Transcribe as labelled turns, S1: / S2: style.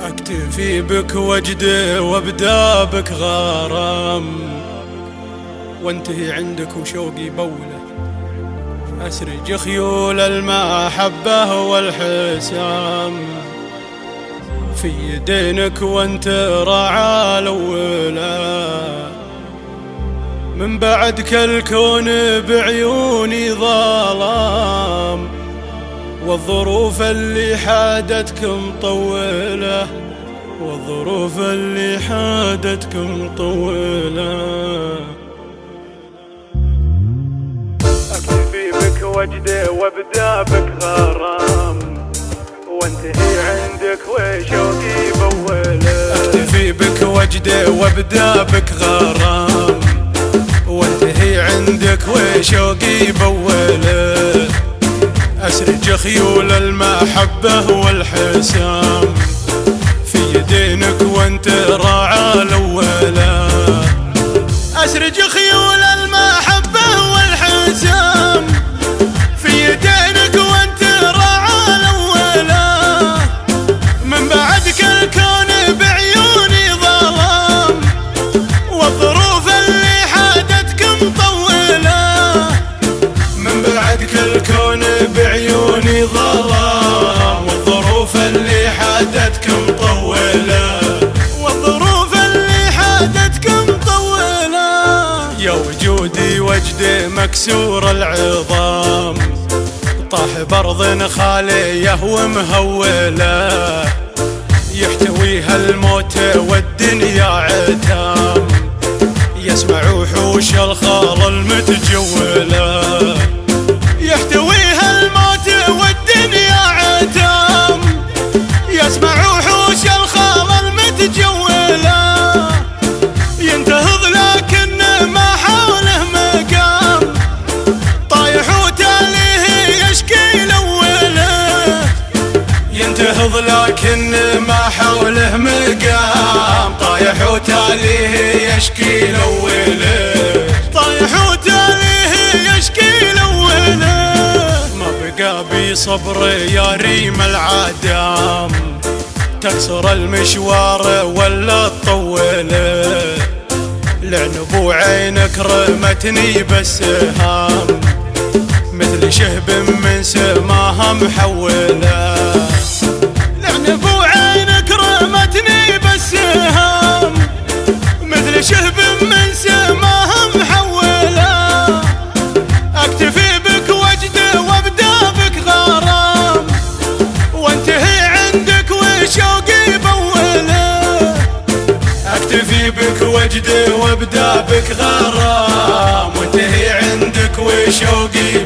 S1: اكتفي بك وجدي وابدا بك غرام، وانتهي عندك وشوقي بوله، اسرج خيول المحبة والحسام في يدينك وانت راعى الاولى. من بعدك الكون بعيوني ظلام، والظروف اللي حادتك مطولة، والظروف اللي حادتك مطولة. اكتفي بك وجدي وابدا بك غرام، وانتهي عندك وشوقي بوله. اكتفي بك وجدي وابدا بك غرام، وانتهي عندك وشوقي بوله. اسرج خيول المحبة والحسام في يدينك وانت راعى الاولى. اسرج خيول المحبة والحسام في يدينك وانت راعى الاولى. من بعدك الكون بعيوني ظلام، والظروف اللي حادتك مطولة. من بعدك الكون بعيوني ظلام، والظروف اللي حادتك مطولة، والظروف اللي حادتك مطولة. يا وجودي وجدي مكسور العظام، طاح برض خاليه ومهولة، يحتويها الموت والدنيا عتام، يسمع وحوش الخال المتجولة. يحتويها الموت والدنيا عتام، يسمع وحوش الخال المتجولة. ينتهض لكن ما حوله مقام، طايح وتاليه يشكي لوله. ينتهض لكن ما حوله مقام، طايح وتاليه يشكي لوله. طايح وتاليه يشكي لوله. ما بقى بي صبر يا ريم العدام، تكسر المشوار ولا تطوله. لعنب عينك رمتني بالسهام، مثل شهب من سماها محوله. لعنب عينك رمتني بالسهام، مثل شهب من سماها محوله. اكتفي بك وجدي وابدا بك غرام، وانتهي عندك وشوقي بوله. اكتفي بك وجدي وابدا بك غرام، وانتهي عندك وشوقي